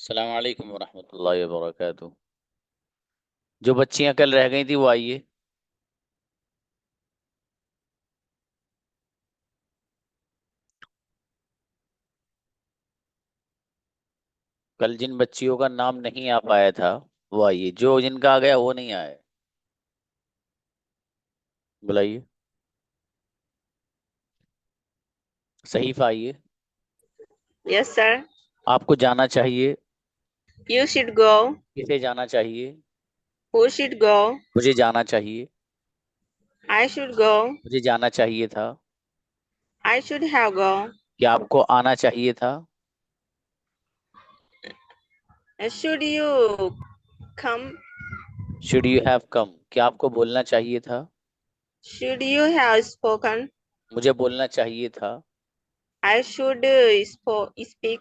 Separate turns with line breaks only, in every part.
अस्सलाम वालेकुम वरहमतुल्लाहि वबरकातुह। जो बच्चियां कल रह गई थी वो आइए। कल जिन बच्चियों का नाम नहीं आ पाया था वो आइए, जो जिनका आ गया वो नहीं आए। बुलाइए। सहीफा आइए।
Yes, sir.
आपको जाना चाहिए।
You should go.
किसे जाना चाहिए?
Who should go?
मुझे जाना चाहिए।
I should go.
मुझे जाना चाहिए था।
I should have go.
क्या आपको आना चाहिए था?
Should you come?
Should you have come. क्या आपको बोलना चाहिए था?
Should you have spoken?
मुझे बोलना चाहिए था।
I should speak.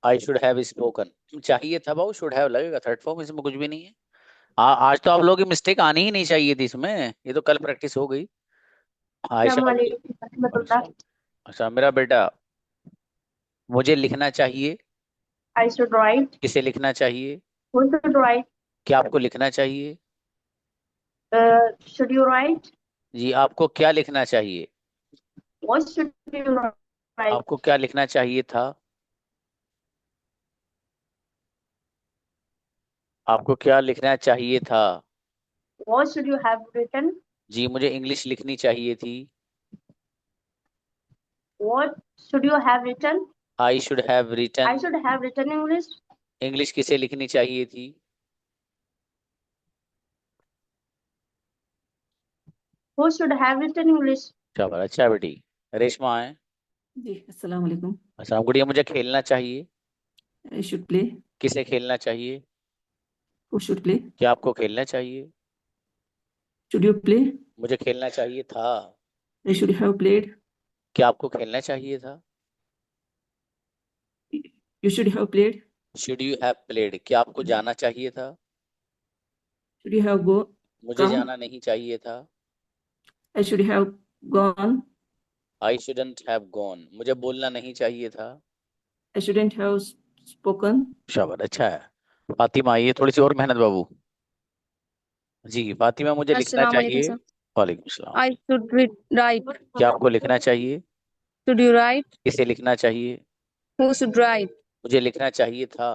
I should have spoken. चाहिए था भाऊ, शुड हैव लगेगा थर्ड फॉर्म, इसमें कुछ भी नहीं है। आज तो आप लोगों की मिस्टेक आनी ही नहीं चाहिए थी इसमें। ये तो कल प्रैक्टिस हो गई। आयशा मुझे।
अस्सलामुअलैकुम रहमतुल्लाह।
अच्छा मेरा बेटा, मुझे लिखना चाहिए।
I should write.
किसे लिखना चाहिए?
Who should write?
क्या आपको लिखना चाहिए?
Should you write?
जी आपको क्या लिखना चाहिए?
What should you write?
आपको क्या लिखना चाहिए था? आपको क्या लिखना चाहिए था?
What should you have written?
जी मुझे इंग्लिश लिखनी चाहिए थी।
What should you have written?
I should have
I
written.
should have written English.
English किसे लिखनी चाहिए थी?
Who should have written English?
शाबाश, अच्छा बेटी। रेशमा है।
जी अस्सलाम वालेकुम।
अच्छा गुड़िया, मुझे खेलना चाहिए।
I should play.
किसे खेलना चाहिए?
Who should play?
क्या आपको खेलना चाहिए?
Should you play?
मुझे खेलना चाहिए था।
I should have played.
क्या आपको खेलना चाहिए था?
You should have played.
Should you have played. क्या आपको जाना चाहिए था?
शुड यू हैव गो
मुझे
कम।
जाना नहीं चाहिए था।
I should have gone.
I shouldn't have gone. मुझे बोलना नहीं चाहिए था।
I shouldn't have spoken.
शाबाश, अच्छा है। फातिमा आइए, थोड़ी सी और मेहनत बाबू। जी फातिमा, मुझे लिखना
अस्सलाम वालेकुम
चाहिए।
सर।
वालेकुम सलाम।
I should write.
क्या आपको लिखना चाहिए?
Should you write?
किसे लिखना चाहिए?
Who should write?
मुझे लिखना चाहिए था।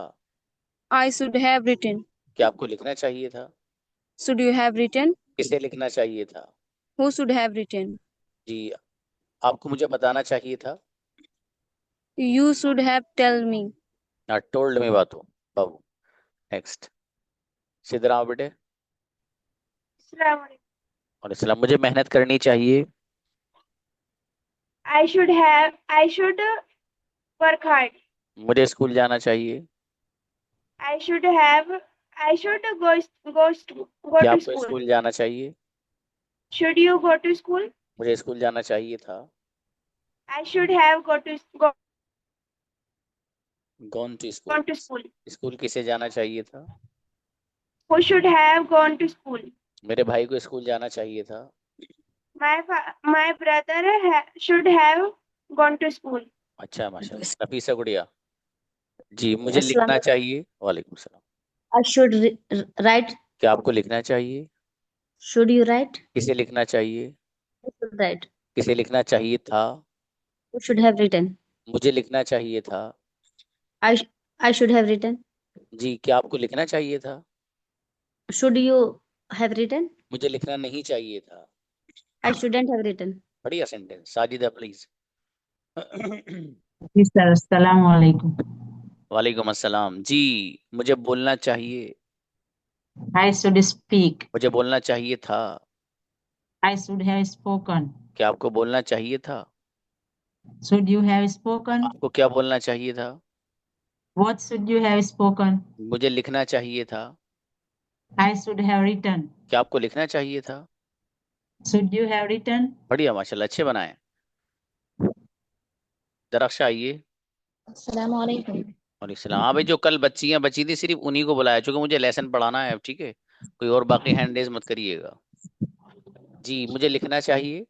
I should have written.
क्या आपको लिखना चाहिए था?
Should you have written?
किसे लिखना चाहिए था?
Who should have written?
जी आपको मुझे बताना चाहिए था।
You should have tell me.
ना टोल्ड में बात हो बाबू। नेक्स्ट। सीधे आओ बेटे।
Assalamualaikum.
और इस्लाम, मुझे मेहनत करनी चाहिए।
I should work hard.
मुझे स्कूल जाना चाहिए।
I should have, I should go
क्या
to
आपको
school.
स्कूल जाना चाहिए?
Should you go to school?
मुझे स्कूल जाना चाहिए था।
I should have
gone to school.
gone to school.
School किसे जाना चाहिए था?
Who should have gone to school?
मेरे भाई को स्कूल जाना चाहिए था।
My brother should have gone to school.
अच्छा माशाल्लाह। नफीसा गुड़िया। जी मुझे
अस्सलाम।
लिखना चाहिए। वालेकुम सलाम।
I should write.
क्या आपको लिखना चाहिए?
Should you write?
किसे लिखना चाहिए?
I should write.
किसे लिखना चाहिए था?
Who should have written?
मुझे लिखना चाहिए था।
I should have written.
जी क्या आपको लिखना चाहिए था?
Should you have written?
मुझे लिखना नहीं चाहिए था।
I shouldn't have written.
बढ़िया सेंटेंस। साजिदा प्लीज।
जी सर, अस्सलाम वालेकुम।
वालेकुम अस्सलाम। जी मुझे बोलना चाहिए।
I should speak.
मुझे बोलना चाहिए था।
I should have spoken.
क्या आपको बोलना चाहिए था?
Should you have spoken.
आपको क्या बोलना चाहिए था?
What should you have spoken.
मुझे लिखना चाहिए था।
I should have written.
क्या आपको लिखना चाहिए था?
Should you have written.
बढ़िया माशाल्लाह, अच्छे बनाए। दरख्शा आइए।
अस्सलाम वालेकुम।
और इस्लाम। हाँ भाई, जो कल बच्चियां बची थी सिर्फ उन्हीं को बुलाया, क्योंकि मुझे लेसन पढ़ाना है। ठीक है, कोई और बाकी हैंड रेज मत करिएगा। जी मुझे लिखना चाहिए।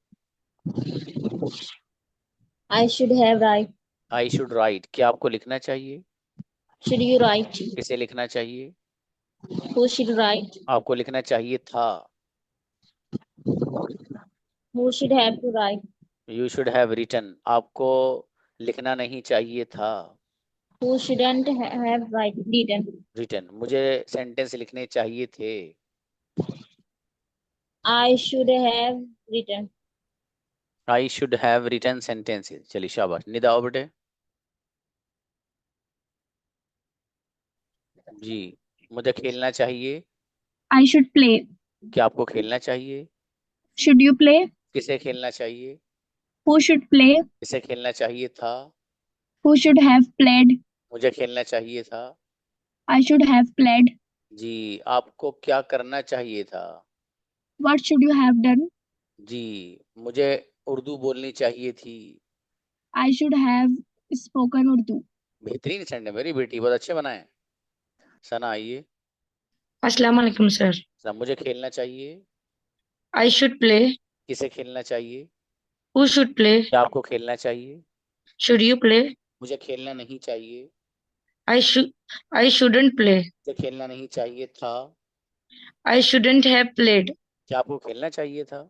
I should have write.
I should write, क्या आपको लिखना चाहिए?
Should you write?
किसे लिखना चाहिए?
Who should write?
आपको लिखना चाहिए था।
Who should have to write?
You should have written, आपको लिखना नहीं चाहिए था।
Who shouldn't have written?
Written, मुझे सेंटेंस लिखने चाहिए थे।
I should have written.
I should have written sentences. चलिए शाबाश। निदा आओ बेटे। जी, मुझे खेलना चाहिए।
I should play.
क्या आपको खेलना चाहिए?
Should you play?
किसे खेलना चाहिए?
Who should play?
किसे खेलना चाहिए था?
Who should have played?
मुझे खेलना चाहिए था।
I should have played.
जी, आपको क्या करना चाहिए था?
What should you have done?
जी, मुझे उर्दू बोलनी चाहिए थी।
I should have spoken Urdu.
बेहतरीन सेंटेंस, मेरी बेटी बहुत अच्छे बनाए। सना आइए।
अस्सलाम वालेकुम सर।
सना, मुझे खेलना चाहिए।
I should play.
किसे खेलना चाहिए?
Who should play?
क्या आपको खेलना चाहिए?
Should you play?
मुझे खेलना नहीं चाहिए।
I shouldn't play.
मुझे खेलना नहीं चाहिए था।
I shouldn't have played.
क्या आपको खेलना चाहिए था?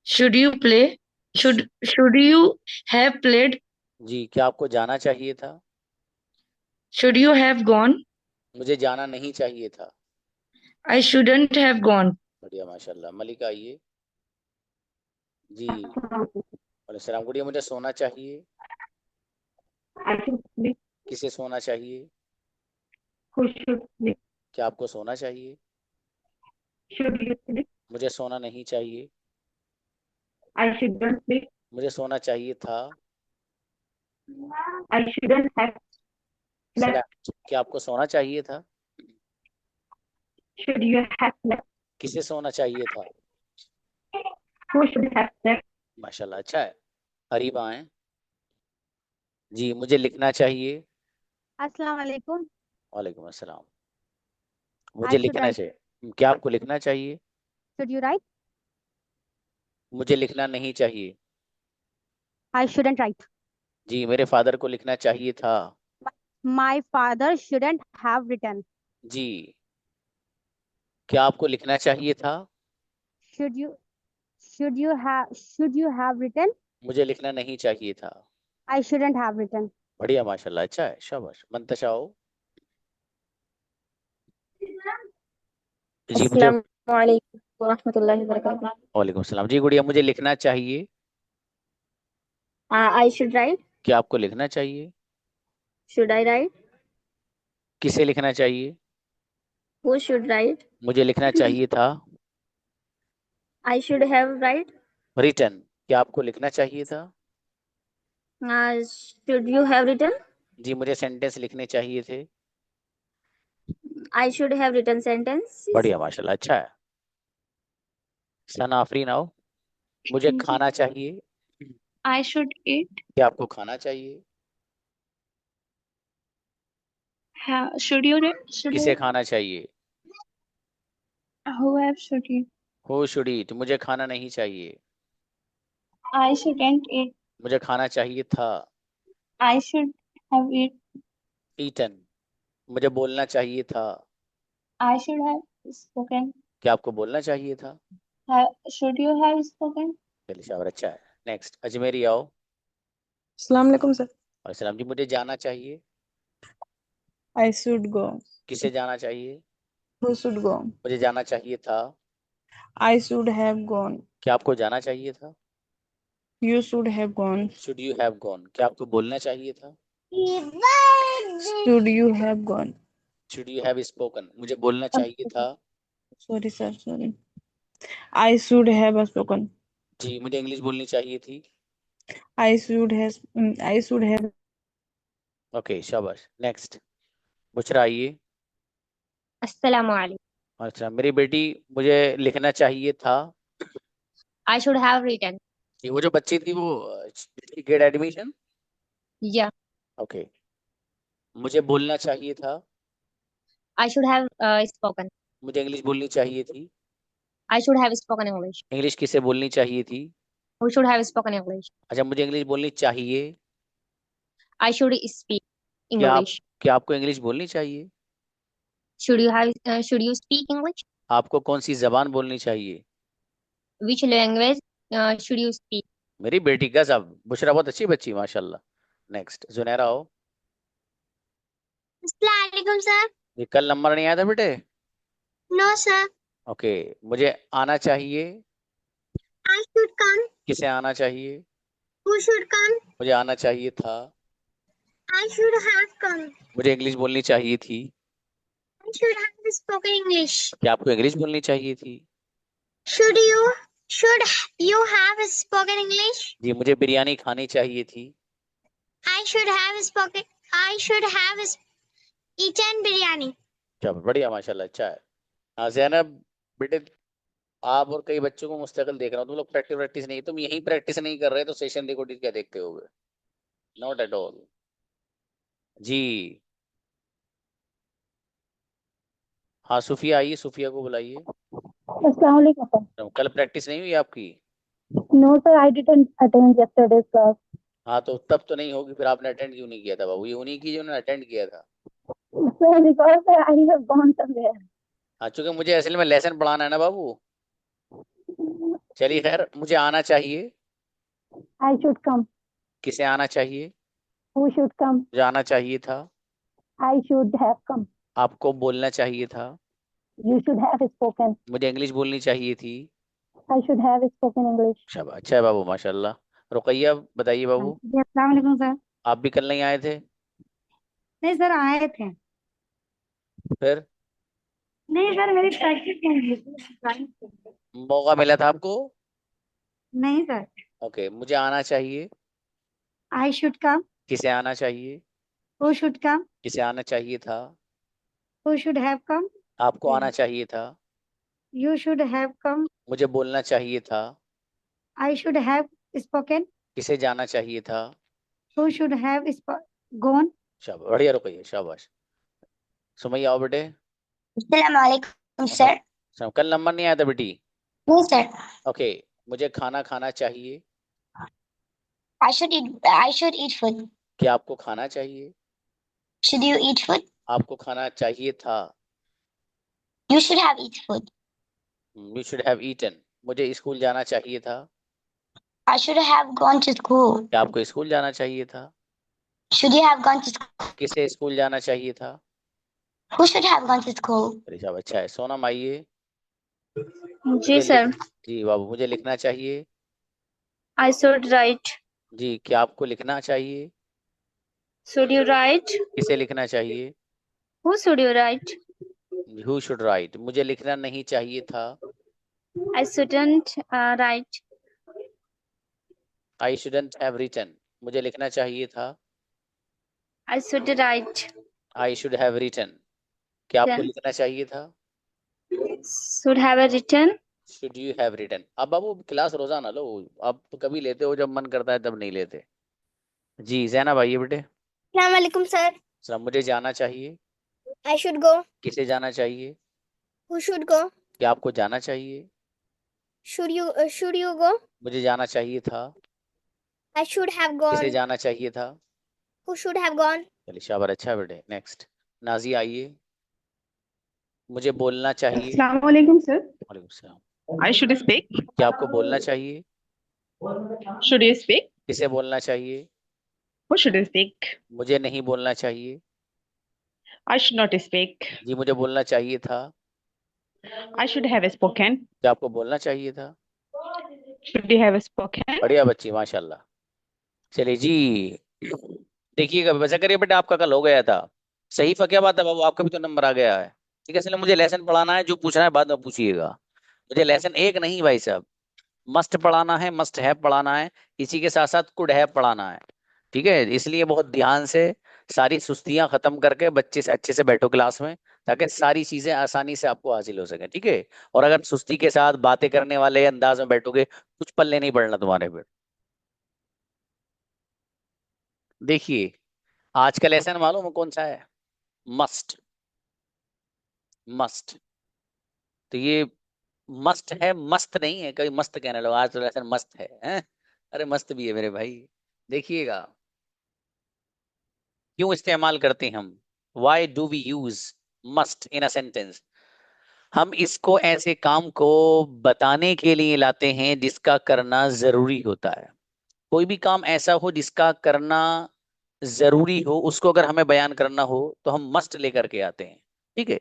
Should you play? Should you have played?
जी, क्या आपको जाना चाहिए था?
Should you have gone?
मुझे जाना नहीं चाहिए था।
I shouldn't have gone.
बढ़िया, माशाल्लाह। मलिका आइए। जी, वालेकुम सलाम। गुड़िया, मुझे सोना चाहिए। किसे सोना चाहिए? क्या आपको सोना चाहिए? मुझे सोना नहीं चाहिए। मुझे सोना चाहिए था। Slept. क्या आपको सोना चाहिए था? किसे सोना चाहिए था? माशाल्लाह, अच्छा है। हरीबा आए। जी, मुझे लिखना चाहिए।
अस्सलाम वालेकुम।
वालेकुम अस्सलाम।
I
मुझे
should
लिखना
write.
चाहिए। क्या आपको लिखना चाहिए?
Should you write?
मुझे लिखना नहीं चाहिए।
I shouldn't write.
जी, मेरे फादर को लिखना चाहिए था।
My father shouldn't have written.
जी, क्या आपको लिखना चाहिए था?
Should you have written?
मुझे लिखना नहीं चाहिए था।
I shouldn't have written.
बढ़िया, माशाल्लाह, अच्छा है, शाबाश। मंतशा हो। जी, मुझे
वालेकुम वरहमतुल्लाहि वबरकातुहू।
वालेकुम सलाम। जी गुड़िया, मुझे लिखना चाहिए।
I should write.
क्या आपको लिखना चाहिए?
Should I write?
किसे लिखना चाहिए?
Who should write?
मुझे लिखना चाहिए था।
I should have write.
Written, क्या आपको लिखना चाहिए था?
Should you have written?
जी, मुझे सेंटेंस लिखने चाहिए थे।
I should have written sentence.
बढ़िया, माशाल्लाह, अच्छा है। सना आफरीन आओ। मुझे खाना चाहिए।
I should eat.
क्या आपको खाना चाहिए?
Should you read? Should
किसे
you?
खाना चाहिए?
Who have should eat?
Who should eat, मुझे खाना नहीं चाहिए।
I shouldn't eat.
मुझे खाना चाहिए था।
I should have eat.
Eaten, मुझे बोलना चाहिए था।
I should have spoken.
क्या आपको बोलना चाहिए था?
Should you have spoken?
चलिए शाबाश, अच्छा है। नेक्स्ट, अजमेरी आओ।
अस्सलाम वालेकुम सर।
और सलाम। जी, मुझे जाना चाहिए।
I should go.
किसे जाना चाहिए?
Who should go?
मुझे जाना चाहिए था।
I should have gone.
क्या आपको जाना चाहिए था?
You should have gone.
Should you have gone, क्या आपको बोलना चाहिए था?
Should you have gone?
Should you have spoken, मुझे बोलना चाहिए था।
Sorry sir, sorry. I should have spoken.
जी, मुझे इंग्लिश बोलनी चाहिए थी।
I should have.
ओके, शाबाश। नेक्स्ट, बुशरा आइए।
Assalamu alaikum.
अच्छा, मेरी बेटी, मुझे लिखना चाहिए था।
I should have written.
ये वो जो बच्ची थी वो गेट एडमिशन।
Yeah.
ओके, मुझे बोलना चाहिए था।
I should have spoken.
मुझे इंग्लिश बोलनी चाहिए थी।
I should have spoken English.
English किसे बोलनी चाहिए थी?
Who should have spoken English?
अच्छा, मुझे इंग्लिश बोलनी चाहिए।
I should speak English.
क्या आपको इंग्लिश बोलनी चाहिए?
Should you speak English?
आपको कौन सी जबान बोलनी चाहिए?
Which language should you speak?
मेरी बेटी का सब बुशरा बहुत अच्छी बच्ची माशाल्लाह। नेक्स्ट जुनैरा हो।
Assalamualaikum sir.
ये कल नंबर नहीं आया था बेटे?
No sir.
ओके, मुझे आना चाहिए।
I should come.
किसे आना चाहिए?
Who should come?
मुझे आना चाहिए था।
I should have come.
मुझे इंग्लिश बोलनी चाहिए थी।
I should have spoken English.
क्या आपको इंग्लिश बोलनी चाहिए थी?
Should you have spoken English?
जी, मुझे बिरयानी खानी चाहिए थी।
I should have eaten biryani.
चलो बढ़िया माशाल्लाह, अच्छा है। हाँ ज़ैनब बेटे, आप और कई बच्चों को मुस्तकिल देख रहा हूँ, तुम लोग प्रैक्टिस नहीं, तुम यही प्रैक्टिस नहीं कर रहे तो सेशन रिकॉर्डिंग क्या देखते होगे? नॉट एट ऑल जी। हाँ सुफिया आइए, सुफिया को बुलाइए।
अस्सलाम वालेकुम सर।
तो कल प्रैक्टिस नहीं हुई आपकी?
No sir, I didn't attend yesterday's class.
हाँ तो तब तो नहीं होगी, फिर आपने अटेंड क्यों नहीं किया था बाबू? ये उन्हीं की जिन्होंने अटेंड किया था।
Sir because I have gone somewhere.
हाँ, चूंकि मुझे असल में लेसन पढ़ाना है ना बाबू। चलिए खैर, मुझे आना चाहिए।
I should come.
किसे आना चाहिए?
Who should come.
जाना चाहिए था।
I should have come.
आपको बोलना चाहिए था।
You should have spoken.
मुझे इंग्लिश बोलनी चाहिए थी।
आई शुड हैव स्पोकन इंग्लिश।
शाबाश, अच्छा है बाबू माशाल्लाह। रुकैया बताइए बाबू।
अस्सलाम वालेकुम सर।
आप भी कल नहीं आए थे?
नहीं सर, आए थे।
फिर
नहीं सर, मेरी प्रैक्टिस नहीं हुई।
मौका मिला था आपको?
नहीं सर।
ओके, मुझे आना चाहिए।
I should come.
किसे आना चाहिए?
Who should come.
किसे आना चाहिए था?
Who should have come.
आपको आना चाहिए था।
You should have come.
मुझे बोलना चाहिए था।
I should have spoken.
किसे जाना चाहिए था?
Who should have gone.
शाबाश, बढ़िया रुकैया, शाबाश। सुमैया आओ बेटे।
Assalamualaikum sir.
कल नंबर नहीं आया था बेटी?
No sir.
ओके, मुझे खाना खाना चाहिए।
I should eat food.
क्या आपको खाना चाहिए?
Should you eat food?
आपको खाना चाहिए था।
You should have eat food.
You should have eaten. मुझे स्कूल जाना चाहिए था।
I should have gone to school.
क्या आपको स्कूल जाना चाहिए था?
Should you have gone to school?
किसे स्कूल जाना चाहिए था?
Who should have gone to school?
अरे साहब, अच्छा है। सोनम आइए।
जी सर।
जी बाबू, मुझे लिखना चाहिए।
I should right.
जी, क्या आपको लिखना चाहिए?
Should you write?
किसे लिखना चाहिए?
Who should you write?
Who should write. मुझे लिखना नहीं चाहिए था।
I shouldn't write.
I shouldn't have written. मुझे लिखना चाहिए था।
I should write.
I should have written. क्या आपको
Then-
लिखना चाहिए था?
Should have written.
Should you have written. अब बाबू क्लास रोजाना लो, अब तो कभी लेते हो जब मन करता है, तब नहीं लेते। जी जैनब आइए बेटे।
Assalamualaikum sir.
सर, मुझे जाना चाहिए।
I should go.
किसे जाना चाहिए?
Who should go?
क्या आपको जाना चाहिए?
Should you go?
मुझे जाना चाहिए था।
I should have
किसे
gone.
जाना चाहिए था?
Who should have gone?
चलिए शाबाश, अच्छा बेटे। नेक्स्ट नाजी आइए। मुझे बोलना चाहिए।
अस्सलाम वालेकुम सर।
वालेकुम सलाम।
I should speak.
क्या आपको बोलना चाहिए?
Should you speak?
किसे बोलना चाहिए?
Who should speak?
मुझे नहीं बोलना चाहिए।
I should not speak.
जी, मुझे बोलना चाहिए था।
I should have spoken.
क्या आपको बोलना चाहिए था?
Should you have spoken?
बढ़िया बच्ची माशाल्लाह। चलिए जी, देखिएगा वैसा करिए बेटा, आपका कल हो गया था। सही क्या बात है बाबू, आपका भी तो नंबर आ गया है। ठीक है, इसलिए मुझे लेसन पढ़ाना है, जो पूछना है बाद में पूछिएगा। मुझे लेसन एक नहीं भाई साहब, मस्ट पढ़ाना है, मस्ट है पढ़ाना है, इसी के साथ साथ कुड है पढ़ाना है। ठीक है, इसलिए बहुत ध्यान से सारी सुस्तियां खत्म करके बच्चे से अच्छे से बैठो क्लास में, ताकि सारी चीजें आसानी से आपको हासिल हो सके। ठीक है, और अगर सुस्ती के साथ बातें करने वाले अंदाज में बैठोगे, कुछ पल्ले नहीं पड़ना तुम्हारे फिर। देखिए, आज का लेसन मालूम है कौन सा है? मस्ट। मस्ट, तो ये मस्ट है, मस्त नहीं है। कभी मस्त कहने लगे, आज तो लेसन मस्त है, हैं? अरे मस्त भी है मेरे भाई। देखिएगा, क्यों इस्तेमाल करते हैं हम? Why do we use must in a sentence? हम इसको ऐसे काम को बताने के लिए लाते हैं जिसका करना जरूरी होता है। कोई भी काम ऐसा हो जिसका करना जरूरी हो, उसको अगर हमें बयान करना हो तो हम मस्ट लेकर के आते हैं। ठीक है,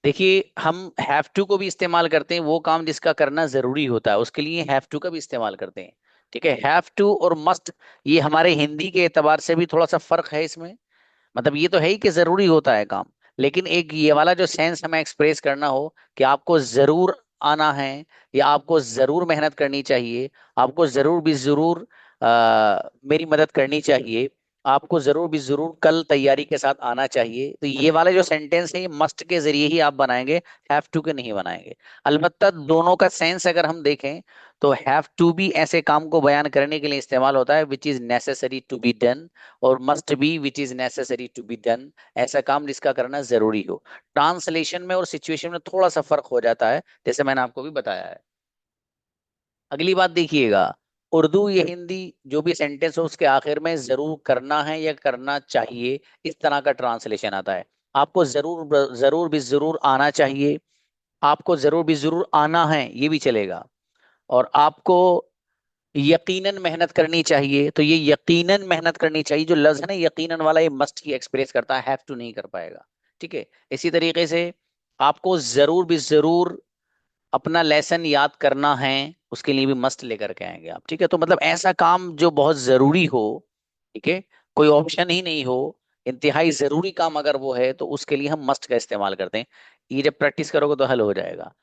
देखिए हम हैव टू को भी इस्तेमाल करते हैं, वो काम जिसका करना जरूरी होता है उसके लिए हैव टू का भी इस्तेमाल करते हैं। ठीक है, हैव टू और मस्ट ये हमारे हिंदी के एतबार से भी थोड़ा सा फर्क है इसमें। मतलब ये तो है ही कि जरूरी होता है काम, लेकिन एक ये वाला जो सेंस हमें एक्सप्रेस करना हो कि आपको जरूर आना है, या आपको जरूर मेहनत करनी चाहिए, आपको जरूर भी जरूर मेरी मदद करनी चाहिए, आपको जरूर भी जरूर कल तैयारी के साथ आना चाहिए, तो ये वाले जो सेंटेंस है ये मस्ट के जरिए ही आप बनाएंगे, हैव टू के नहीं बनाएंगे। अलबत्ता दोनों का सेंस अगर हम देखें तो हैव टू भी ऐसे काम को बयान करने के लिए इस्तेमाल होता है which is necessary to be done, और must be which is necessary to be done, ऐसा काम जिसका करना जरूरी हो। ट्रांसलेशन में और सिचुएशन में थोड़ा सा फर्क हो जाता है, जैसे मैंने आपको भी बताया है। अगली बात देखिएगा, उर्दू या हिंदी जो भी सेंटेंस हो उसके आखिर में जरूर करना है या करना चाहिए इस तरह का ट्रांसलेशन आता है। आपको जरूर जरूर भी जरूर आना चाहिए, आपको जरूर भी जरूर आना है ये भी चलेगा, और आपको यकीनन मेहनत करनी चाहिए, तो ये यकीनन मेहनत करनी चाहिए जो लफ्ज है ना यकीनन वाला, ये मस्ट ही एक्सप्रेस करता है, हैव टू नहीं कर पाएगा। ठीक है, इसी तरीके से आपको जरूर भी जरूर अपना लेसन याद करना है, उसके लिए भी मस्ट लेकर के आएंगे आप। ठीक है, तो मतलब ऐसा काम जो बहुत जरूरी हो, ठीक है, कोई ऑप्शन ही नहीं हो, इंतहाई जरूरी काम अगर वो है तो उसके लिए हम मस्ट का इस्तेमाल करते हैं। ये जब प्रैक्टिस करोगे तो हल हो जाएगा।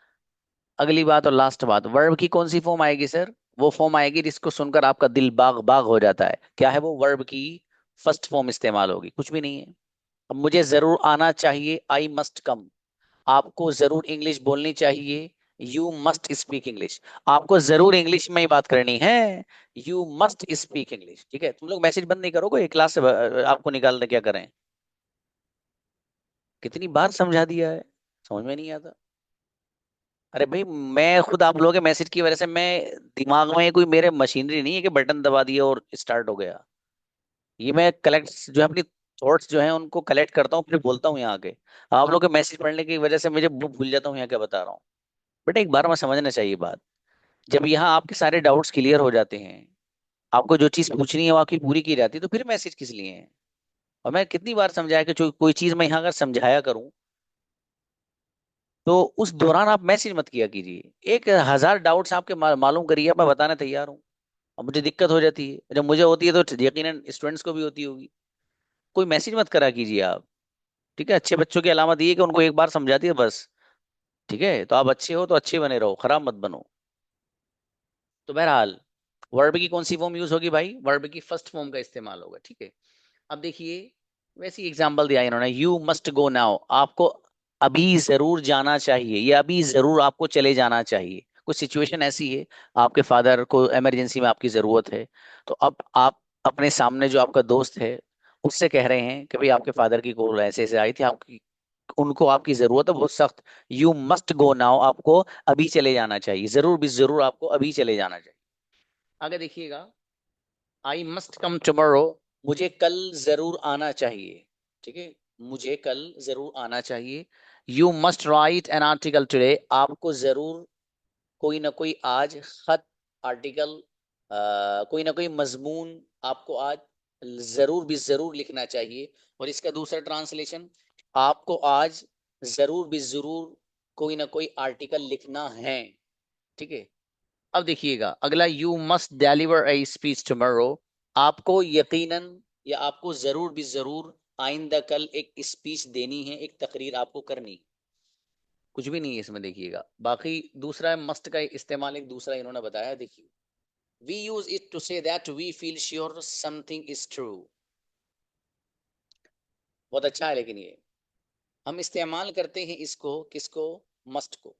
अगली बात और लास्ट बात, वर्ब की कौन सी फॉर्म आएगी सर? वो फॉर्म आएगी जिसको सुनकर आपका दिल बाग बाग हो जाता है। क्या है वो? वर्ब की फर्स्ट फॉर्म इस्तेमाल होगी, कुछ भी नहीं है। अब मुझे जरूर आना चाहिए, आई मस्ट कम। आपको जरूर इंग्लिश बोलनी चाहिए, यू मस्ट स्पीक इंग्लिश। आपको जरूर इंग्लिश में ही बात करनी है, यू मस्ट स्पीक इंग्लिश। ठीक है, तुम लोग मैसेज बंद नहीं करोगे, एक क्लास से आपको निकालने क्या करें? कितनी बार समझा दिया है, समझ में नहीं आता। अरे भाई मैं खुद आप लोगों के मैसेज की वजह से, मैं दिमाग में कोई मेरे मशीनरी नहीं है कि बटन दबा दिया और स्टार्ट हो गया। ये मैं कलेक्ट जो है अपनी थॉट्स जो है उनको कलेक्ट करता हूँ, फिर बोलता हूँ यहाँ आके। आप लोग के मैसेज पढ़ने की वजह से मुझे भूल जाता हूँ यहाँ क्या बता रहा हूँ। बट एक बार में समझना चाहिए बात, जब यहाँ आपके सारे डाउट्स क्लियर हो जाते हैं, आपको जो चीज पूछनी है वो आपकी पूरी की जाती है, तो फिर मैसेज किस लिए है? और मैं कितनी बार समझाया कि जो कोई चीज मैं यहाँ अगर समझाया करूँ तो उस दौरान आप मैसेज मत किया कीजिए। 1000 डाउट्स आपके मालूम करिए, मैं बताने तैयार हूँ। अब मुझे दिक्कत हो जाती है, जब मुझे होती है तो यकीनन स्टूडेंट्स को भी होती होगी। कोई मैसेज मत करा कीजिए आप। ठीक है, अच्छे बच्चों की अलामत ये है कि उनको एक बार समझा दिया बस। ठीक है, तो आप अच्छे हो तो अच्छे बने रहो, खराब मत बनो। तो बहरहाल वर्ब की कौन सी फॉर्म यूज होगी भाई? वर्ब की फर्स्ट फॉर्म का इस्तेमाल होगा। ठीक है, अब देखिए वैसी एग्जांपल दिया इन्होंने, यू मस्ट गो नाउ, आपको अभी जरूर जाना चाहिए, या अभी जरूर आपको चले जाना चाहिए। कुछ सिचुएशन ऐसी है, आपके फादर को इमरजेंसी में आपकी जरूरत है, तो अब आप अपने सामने जो आपका दोस्त है उससे कह रहे हैं कि भाई आपके फादर की कॉल ऐसे ऐसे आई थी, आपकी उनको आपकी जरूरत है बहुत सख्त, यू मस्ट गो नाउ, आपको अभी चले जाना चाहिए, जरूर भी जरूर आपको अभी चले जाना चाहिए। आगे देखिएगा, आई मस्ट कम टुमारो, मुझे कल जरूर आना चाहिए। ठीक है, मुझे कल जरूर आना चाहिए। You must write an article today, आपको जरूर कोई ना कोई आज खत, आर्टिकल, कोई ना कोई मजमून आपको आज जरूर भी जरूर लिखना चाहिए। और इसका दूसरा ट्रांसलेशन, आपको आज जरूर भी जरूर कोई ना कोई आर्टिकल लिखना है। ठीक है, अब देखिएगा अगला, you must deliver a speech tomorrow, आपको यकीनन या आपको जरूर भी जरूर आइंदा कल एक स्पीच देनी है, एक तकरीर आपको करनी है। कुछ भी नहीं है इसमें देखिएगा। बाकी दूसरा मस्ट का इस्तेमाल एक दूसरा इन्होंने बताया, देखिए, we use it to say that we feel sure something is true. बहुत अच्छा है, लेकिन ये हम इस्तेमाल करते हैं इसको, किसको? मस्ट को।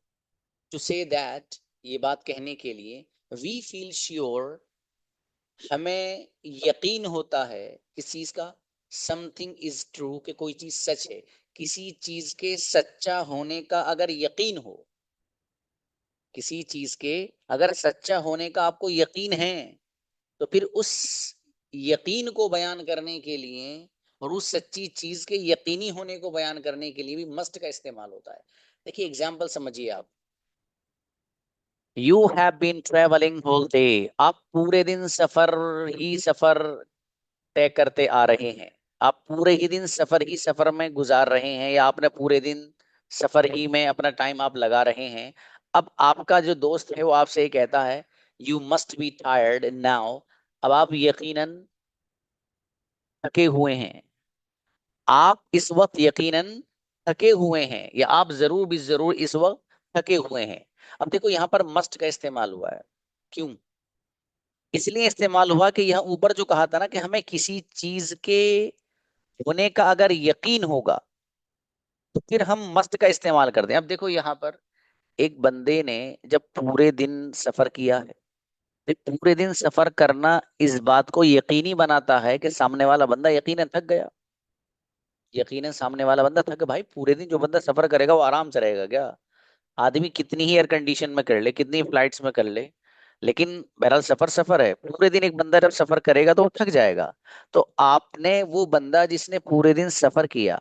टू से दैट, ये बात कहने के लिए, वी फील श्योर, हमें यकीन होता है किस चीज का? समथिंग इज ट्रू, कि कोई चीज सच है। किसी चीज के सच्चा होने का अगर यकीन हो, किसी चीज के अगर सच्चा होने का आपको यकीन है, तो फिर उस यकीन को बयान करने के लिए और उस सच्ची चीज के यकीनी होने को बयान करने के लिए भी मस्ट का इस्तेमाल होता है। देखिए एग्जाम्पल समझिए आप। You have been travelling whole day, आप पूरे दिन सफर ही सफर तय करते आ रहे हैं। आप पूरे ही दिन सफर ही सफर में गुजार रहे हैं, या आपने पूरे दिन सफर ही में अपना टाइम आप लगा रहे हैं। अब आपका जो दोस्त है वो आपसे ये कहता है you must be tired now, अब आप यकीनन थके हुए हैं, आप इस वक्त यकीनन थके हुए हैं, या आप जरूर भी जरूर इस वक्त थके हुए हैं। अब देखो यहाँ पर मस्ट का इस्तेमाल हुआ है, क्यों? इसलिए इस्तेमाल हुआ कि यह ऊपर जो कहा था ना कि हमें किसी चीज के होने का अगर यकीन होगा तो फिर हम मस्ट का इस्तेमाल करते हैं। अब देखो यहाँ पर एक बंदे ने जब पूरे दिन सफर किया है, तो पूरे दिन सफर करना इस बात को यकीनी बनाता है कि सामने वाला बंदा यकीनन थक गया। यकीनन सामने वाला बंदा थक, भाई पूरे दिन जो बंदा सफर करेगा वो आराम से रहेगा क्या? आदमी कितनी ही एयर कंडीशन में कर ले, कितनी फ्लाइट्स में कर ले, लेकिन बहरहाल सफर सफर है। पूरे दिन एक बंदा जब सफर करेगा तो वो थक जाएगा। तो आपने वो बंदा जिसने पूरे दिन सफर किया,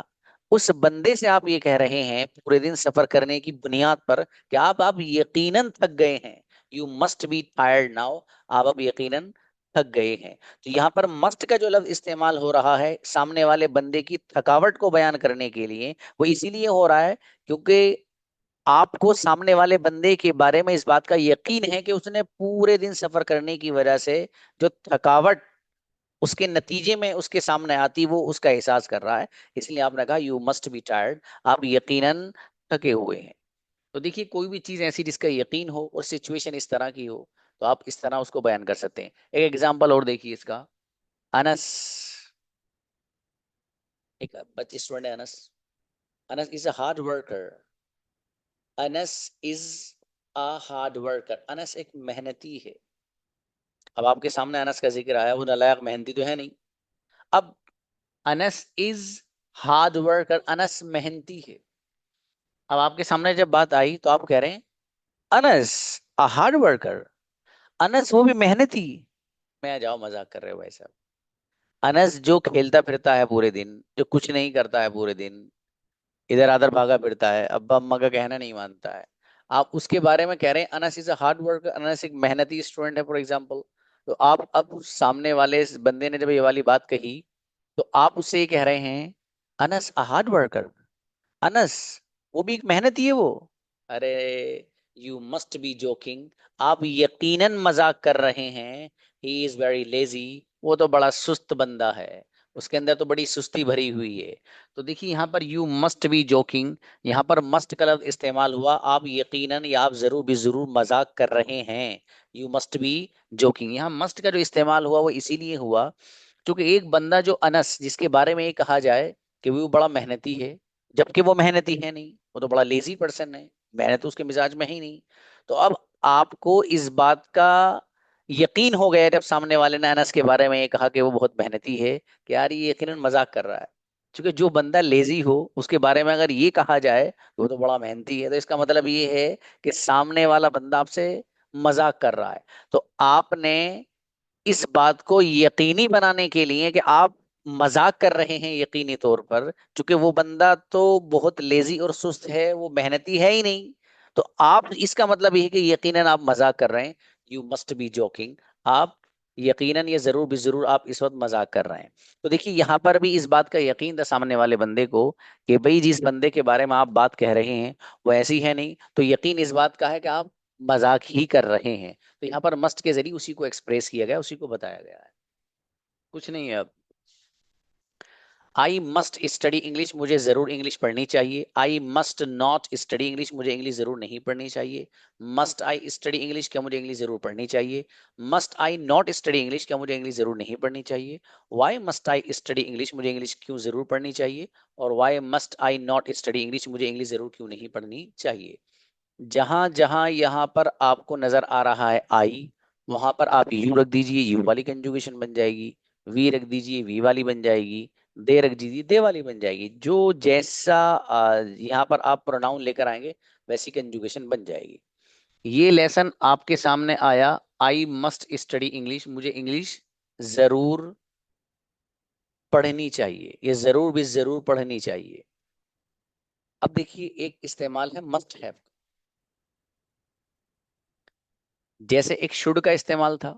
उस बंदे से आप ये कह रहे हैं पूरे दिन सफर करने की बुनियाद पर कि आप यकीनन थक गए हैं। You must be tired now, आप अब यकीनन थक गए हैं। तो यहाँ पर मस्ट का जो लफ्ज इस्तेमाल हो रहा है सामने वाले बंदे की थकावट को बयान करने के लिए, वो इसीलिए हो रहा है क्योंकि आपको सामने वाले बंदे के बारे में इस बात का यकीन है कि उसने पूरे दिन सफर करने की वजह से जो थकावट उसके नतीजे में उसके सामने आती वो उसका एहसास कर रहा है। इसलिए आपने कहा यू मस्ट बी टायर्ड, आप यकीनन थके हुए हैं। तो देखिए कोई भी चीज ऐसी जिसका यकीन हो और सिचुएशन इस तरह की हो तो आप इस तरह उसको बयान कर सकते हैं। एक एग्जांपल और देखिए इसका। अनस, एक बच्चे स्टूडेंट है Anas. Anas is a hard worker. Anas is a hard worker, Anas एक मेहनती है। अब आपके सामने अनस का जिक्र आया, वो नालायक मेहनती तो है नहीं। अब Anas is hard worker, Anas मेहनती है। अब आपके सामने जब बात आई तो आप कह रहे हैं Anas a hard worker, Anas वो भी मेहनती। मैं जाओ मजाक कर रहे हो भाई साहब। अनस जो खेलता फिरता है पूरे दिन, जो कुछ नहीं करता है पूरे दिन, इधर आधर भागा फिरता है, अब्बा अम्मा का कहना नहीं मानता है, आप उसके बारे में कह रहे हैं Anas is a hard worker, Anas एक मेहनती स्टूडेंट है फॉर एग्जाम्पल। तो आप अब सामने वाले इस बंदे ने जब ये वाली बात कही तो आप उससे ये कह रहे हैं Anas a hard worker, Anas वो भी एक मेहनती है वो। अरे यू मस्ट बी जोकिंग, आप यकीनन मजाक कर रहे हैं। ही इज वेरी लेजी, वो तो बड़ा सुस्त बंदा है, उसके अंदर तो बड़ी सुस्ती भरी हुई है। तो देखिए यहाँ पर यू मस्ट बी जोकिंग, यहाँ पर मस्ट का लफ्ज इस्तेमाल हुआ, आप यकीनन या आप जरूर भी जरूर मजाक कर रहे हैं। यू मस्ट बी जोकिंग, यहाँ मस्ट का जो इस्तेमाल हुआ वो इसीलिए हुआ क्योंकि एक बंदा जो अनस जिसके बारे में ये कहा जाए कि वो बड़ा मेहनती है, जबकि वो मेहनती है नहीं, वो तो बड़ा लेजी पर्सन है, मेहनत तो उसके मिजाज में ही नहीं। तो अब आपको इस बात का यकीन हो गया जब सामने वाले ने अनस के बारे में ये कहा कि वो बहुत मेहनती है कि यार ये यकीनन मजाक कर रहा है। क्योंकि जो बंदा लेजी हो उसके बारे में अगर ये कहा जाए कि वो तो बड़ा मेहनती है, तो इसका मतलब ये है कि सामने वाला बंदा आपसे मजाक कर रहा है। तो आपने इस बात को यकीनी बनाने के लिए कि आप मजाक कर रहे हैं यकीनी तौर पर, क्योंकि वो बंदा तो बहुत लेजी और सुस्त है, वो मेहनती है ही नहीं, तो आप इसका मतलब ये है कि यकीनन आप मजाक कर रहे हैं। यू मस्ट बी जोकिंग, आप यकीनन ये जरूर भी जरूर आप इस वक्त मजाक कर रहे हैं। तो देखिए यहाँ पर भी इस बात का यकीन था सामने वाले बंदे को कि भाई जिस बंदे के बारे में आप बात कह रहे हैं वो ऐसी है नहीं, तो यकीन इस बात का है कि आप मजाक ही कर रहे हैं। तो यहाँ पर मस्ट के जरिए उसी को एक्सप्रेस किया गया, उसी को बताया गया है, कुछ नहीं है। अब आई मस्ट स्टडी इंग्लिश, मुझे जरूर इंग्लिश पढ़नी चाहिए। आई मस्ट नॉट स्टडी इंग्लिश, मुझे इंग्लिश जरूर नहीं पढ़नी चाहिए। मस्ट आई स्टडी इंग्लिश, क्या मुझे इंग्लिश जरूर पढ़नी चाहिए। Must I not study English, क्या मुझे इंग्लिश जरूर नहीं पढ़नी चाहिए। Why must I study English, मुझे इंग्लिश क्यों जरूर पढ़नी चाहिए। और why must I not study English, मुझे इंग्लिश जरूर क्यों नहीं पढ़नी चाहिए। जहां जहां यहाँ पर आपको नजर आ रहा है आई, वहां पर आप यू रख दीजिए, यू वाली कंजुगेशन बन जाएगी। वी रख दीजिए, वी वाली बन जाएगी। दे रख दीजिए, दे वाली बन जाएगी। जो जैसा यहाँ पर आप प्रोनाउन लेकर आएंगे वैसी कंजुगेशन बन जाएगी। ये लेसन आपके सामने आया, आई मस्ट स्टडी इंग्लिश, मुझे इंग्लिश जरूर पढ़नी चाहिए, ये जरूर भी जरूर पढ़नी चाहिए। अब देखिए एक इस्तेमाल है मस्ट हैव। जैसे एक शुड का इस्तेमाल था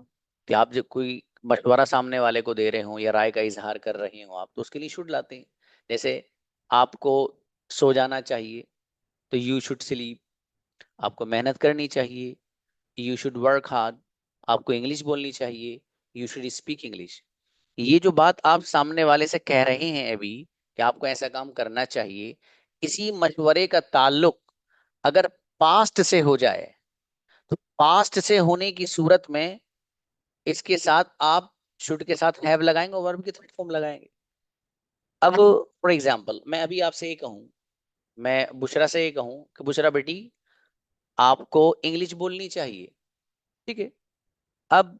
कि आप जब कोई मशवरा सामने वाले को दे रहे हो या राय का इजहार कर रहे हो आप, तो उसके लिए शुड लाते हैं। जैसे आपको सो जाना चाहिए तो यू शुड स्लीप। आपको मेहनत करनी चाहिए, यू शुड वर्क हार्ड। आपको इंग्लिश बोलनी चाहिए, यू शुड स्पीक इंग्लिश। ये जो बात आप सामने वाले से कह रहे हैं अभी कि आपको ऐसा काम करना चाहिए, इसी मशवरे का ताल्लुक अगर पास्ट से हो जाए तो पास्ट से होने की सूरत में इसके साथ आप शुड के साथ हैव लगाएंगे और वर्ब की थर्ड फॉर्म लगाएंगे। अब फॉर एग्जाम्पल मैं अभी आपसे ये कहूं, मैं बुशरा से ये कहूं कि बुशरा बेटी आपको इंग्लिश बोलनी चाहिए, ठीक है। अब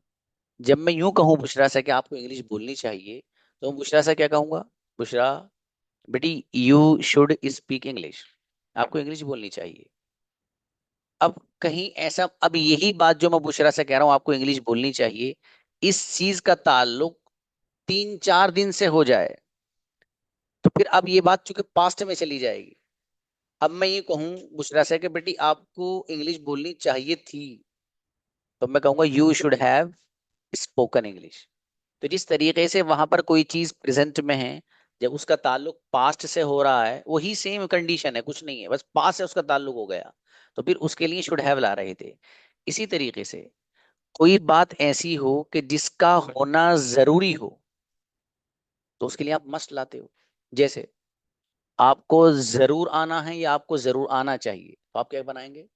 जब मैं यूं कहूं बुशरा से कि आपको इंग्लिश बोलनी चाहिए, तो मैं बुशरा से क्या कहूंगा? बुशरा बेटी यू शुड स्पीक इंग्लिश, आपको इंग्लिश बोलनी चाहिए। अब कहीं ऐसा, अब यही बात जो मैं बुशरा से कह रहा हूं आपको इंग्लिश बोलनी चाहिए, इस चीज का ताल्लुक 3-4 दिन से हो जाए तो फिर अब ये बात चूंकि पास्ट में चली जाएगी। अब मैं ये कहूं बुशरा से कि बेटी आपको इंग्लिश बोलनी चाहिए थी, तो मैं कहूंगा you should have spoken English. तो जिस तरीके से वहां पर कोई चीज प्रेजेंट में है, जब उसका ताल्लुक पास्ट से हो रहा है, वही सेम कंडीशन है, कुछ नहीं है, बस पास्ट से उसका ताल्लुक हो गया, तो फिर उसके लिए शुड हैव ला रहे थे। इसी तरीके से कोई बात ऐसी हो कि जिसका होना जरूरी हो, तो उसके लिए आप मस्ट लाते हो। जैसे आपको जरूर आना है या आपको जरूर आना चाहिए, तो आप क्या बनाएंगे?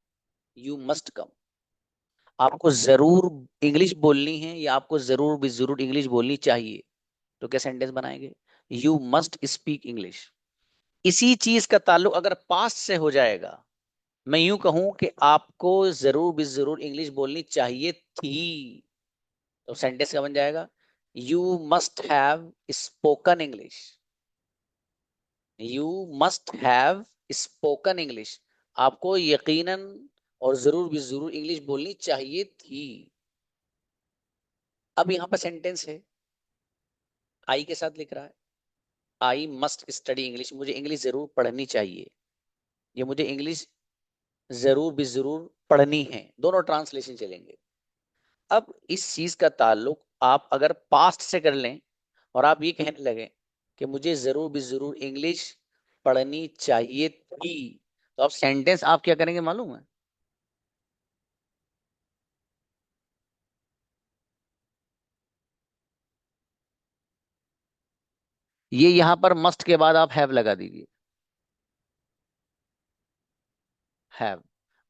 You must come. आपको जरूर इंग्लिश बोलनी है या आपको जरूर भी जरूर इंग्लिश बोलनी चाहिए, तो क्या सेंटेंस बनाएंगे? You must speak English. इसी चीज का ताल्लुक अगर पास्ट से हो जाएगा, मैं यूं कहूं कि आपको जरूर भी जरूर इंग्लिश बोलनी चाहिए थी, तो सेंटेंस क्या बन जाएगा? You must have spoken English. You must have spoken English. आपको यकीनन और जरूर भी जरूर इंग्लिश बोलनी चाहिए थी। अब यहां पर सेंटेंस है, आई के साथ लिख रहा है, आई मस्ट स्टडी इंग्लिश, मुझे इंग्लिश जरूर पढ़नी चाहिए, ये मुझे इंग्लिश जरूर भी जरूर पढ़नी है, दोनों ट्रांसलेशन चलेंगे। अब इस चीज का ताल्लुक आप अगर पास्ट से कर लें और आप ये कहने लगे कि मुझे जरूर भी जरूर इंग्लिश पढ़नी चाहिए थी, तो अब सेंटेंस आप क्या करेंगे मालूम है? ये यहां पर मस्ट के बाद आप हैव लगा दीजिए, हैव।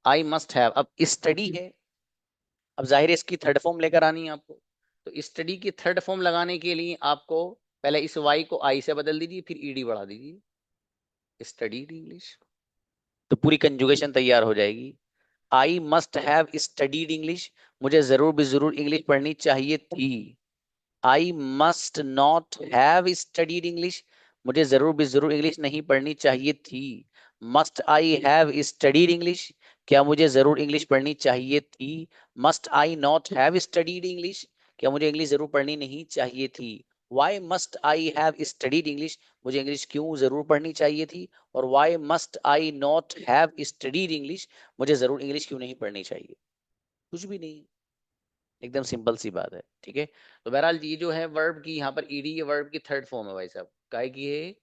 आई मस्ट हैव, अब स्टडी है, अब जाहिर है इसकी थर्ड फॉर्म लेकर आनी है आपको, तो स्टडी की थर्ड फॉर्म लगाने के लिए आपको पहले इस वाई को आई से बदल दीजिए, फिर ईडी बढ़ा दीजिए, स्टडीड इंग्लिश, तो पूरी कंजुगेशन तैयार हो जाएगी। I must have studied English, मुझे जरूर भी जरूर इंग्लिश पढ़नी चाहिए थी। I must not have studied English, मुझे जरूर भी जरूर इंग्लिश नहीं पढ़नी चाहिए थी। Must I have studied English, क्या मुझे जरूर इंग्लिश पढ़नी चाहिए थी। Must I not have studied English, क्या मुझे इंग्लिश जरूर पढ़नी नहीं चाहिए थी। Why must I have studied English, मुझे इंग्लिश क्यों जरूर पढ़नी चाहिए थी। और why must I not have studied English, मुझे जरूर इंग्लिश क्यों नहीं पढ़नी चाहिए। कुछ भी नहीं, एकदम सिंपल सी बात है, ठीक है। तो बहरहाल ये जो है वर्ब की यहाँ पर ईडी, ये वर्ब की थर्ड फॉर्म है भाई साहब, काहे की है?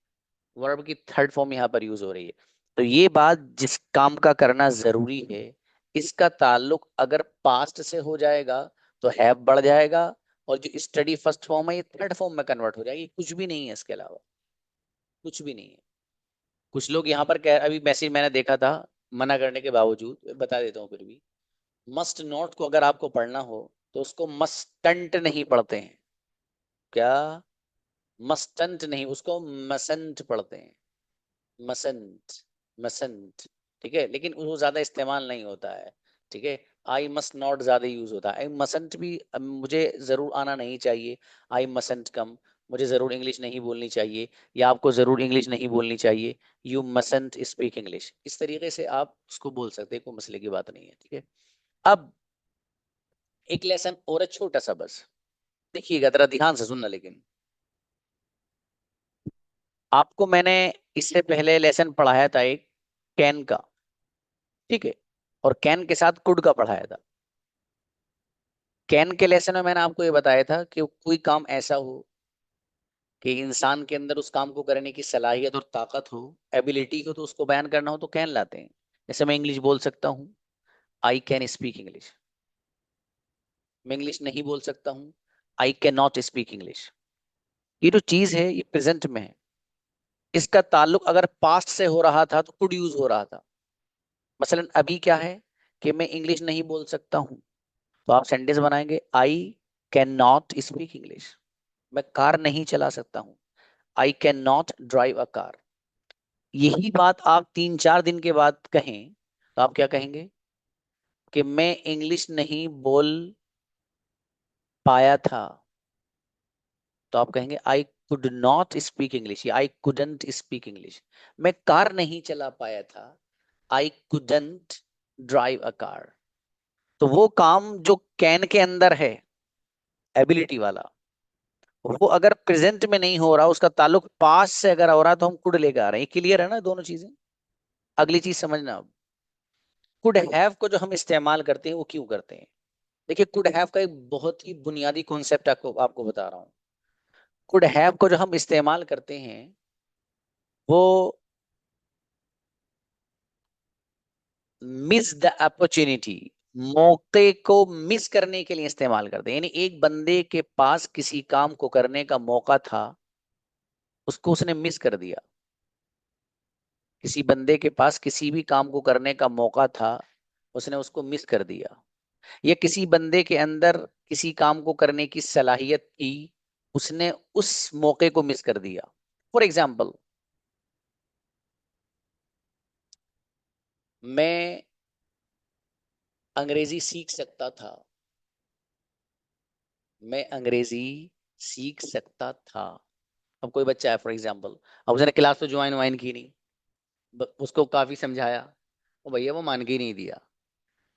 वर्ब की थर्ड फॉर्म यहाँ पर यूज हो रही है। तो ये बात जिस काम का करना जरूरी है, इसका ताल्लुक अगर पास्ट से हो जाएगा तो हैव बढ़ जाएगा, और जो स्टडी फर्स्ट फॉर्म है ये थर्ड फॉर्म में कन्वर्ट हो जाएगी। कुछ भी नहीं है इसके अलावा, कुछ भी नहीं है। कुछ लोग यहाँ पर कह, अभी मैसेज मैंने देखा था, मना करने के बावजूद बता देता हूँ फिर भी, मस्ट नॉट को अगर आपको पढ़ना हो तो उसको मस्टंट नहीं पढ़ते हैं। क्या? मस्टंट नहीं, उसको मसंट पढ़ते हैं, मसंट, मसंट, ठीक है। लेकिन वो ज्यादा इस्तेमाल नहीं होता है, ठीक है। आई मस्ट नॉट ज्यादा यूज होता है। आई मसंट भी, मुझे जरूर आना नहीं चाहिए, आई मसंट कम, मुझे जरूर इंग्लिश नहीं बोलनी चाहिए, या आपको जरूर इंग्लिश नहीं बोलनी चाहिए, यू मसंट स्पीक इंग्लिश। इस तरीके से आप उसको बोल सकते हैं, कोई मसले की बात नहीं है, ठीक है। अब एक लेसन और है छोटा सा, बस देखिएगा जरा ध्यान से सुनना, लेकिन आपको मैंने इससे पहले लेसन पढ़ाया था एक कैन का, ठीक है, और कैन के साथ कुड का पढ़ाया था। कैन के लेसन में मैंने आपको ये बताया था कि कोई काम ऐसा हो कि इंसान के अंदर उस काम को करने की सलाहियत और ताकत हो, एबिलिटी हो, तो उसको बयान करना हो तो कैन लाते हैं। जैसे मैं इंग्लिश बोल सकता हूँ, आई कैन स्पीक इंग्लिश। मैं इंग्लिश नहीं बोल सकता हूँ, I can not speak English. ये जो चीज है ये प्रेजेंट में है। इसका ताल्लुक अगर पास्ट से हो रहा था तो कुड यूज हो रहा था। मसलन अभी क्या है कि मैं इंग्लिश नहीं बोल सकता हूँ, तो आप सेंटेंस बनाएंगे, I can not speak English. मैं कार नहीं चला सकता हूँ, I can not drive a car. यही बात आप 3-4 दिन के बाद कहें तो आप क्या कहेंगे कि मैं इंग्लिश नहीं बोल पाया था, तो आप कहेंगे I could not speak English या आई कुडंट स्पीक इंग्लिश। मैं कार नहीं चला पाया था, I couldn't drive a car. तो वो काम जो कैन के अंदर है, एबिलिटी वाला, वो अगर प्रेजेंट में नहीं हो रहा, उसका ताल्लुक पास्ट से अगर हो रहा, तो हम कुड लेकर आ रहे हैं। क्लियर है ना दोनों चीजें? अगली चीज समझना अब, कुड हैव को जो हम इस्तेमाल करते हैं वो क्यों करते हैं। देखिए, कुड हैव का एक बहुत ही बुनियादी कॉन्सेप्ट आपको आपको बता रहा हूँ। कुड हैव को जो हम इस्तेमाल करते हैं वो मिस द अपॉर्चुनिटी, मौके को मिस करने के लिए इस्तेमाल करते हैं। यानी एक बंदे के पास किसी काम को करने का मौका था, उसको उसने मिस कर दिया। किसी बंदे के पास किसी भी काम को करने का मौका था, उसने उसको मिस कर दिया। या किसी बंदे के अंदर किसी काम को करने की सलाहियत थी, उसने उस मौके को मिस कर दिया। फॉर एग्जाम्पल, मैं अंग्रेजी सीख सकता था, मैं अंग्रेजी सीख सकता था। अब कोई बच्चा है फॉर एग्जाम्पल, अब उसने क्लास तो ज्वाइन वाइन की नहीं, उसको काफी समझाया, वो भैया वो मान के ही नहीं दिया।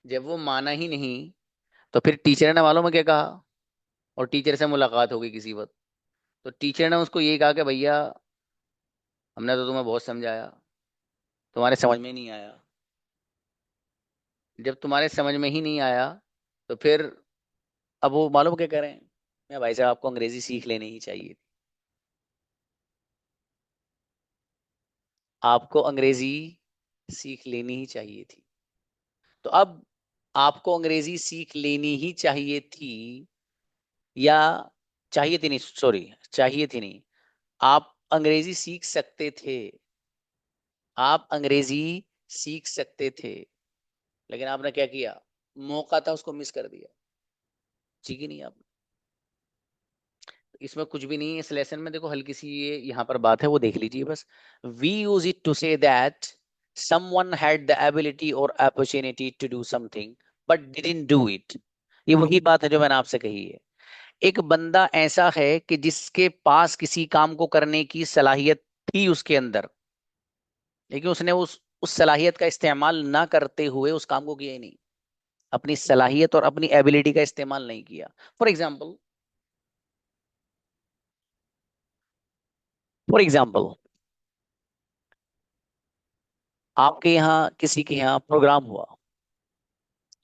जब वो माना ही नहीं, तो फिर टीचर ने मालूम है क्या कहा, और टीचर से मुलाकात हो गई किसी वक्त, तो टीचर ने उसको ये कहा कि भैया हमने तो तुम्हें बहुत समझाया, तुम्हारे समझ में नहीं आया। जब तुम्हारे समझ में ही नहीं आया, तो फिर अब वो मालूम क्या करें, मैं भाई साहब आपको अंग्रेजी सीख लेनी ही चाहिए, आपको अंग्रेजी सीख लेनी ही चाहिए थी। तो अब आपको अंग्रेजी सीख लेनी ही चाहिए थी, या चाहिए थी नहीं, सॉरी, चाहिए थी नहीं, आप अंग्रेजी सीख सकते थे, आप अंग्रेजी सीख सकते थे, लेकिन आपने क्या किया, मौका था उसको मिस कर दिया। ठीक ही नहीं आप, इसमें कुछ भी नहीं है। इस लेसन में देखो हल्की सी ये यहाँ पर बात है, वो देख लीजिए बस। We use it to say that someone had the ability or opportunity to do something but didn't do it। ये वही बात है जो मैंने आपसे कही है। एक बंदा ऐसा है कि जिसके पास किसी काम को करने की सलाहियत थी उसके अंदर, लेकिन उसने उस सलाहियत का इस्तेमाल ना करते हुए उस काम को किया ही नहीं। अपनी सलाहियत और अपनी एबिलिटी का इस्तेमाल नहीं किया। फॉर एग्जाम्पल, फॉर एग्जाम्पल आपके यहाँ किसी के यहाँ प्रोग्राम हुआ,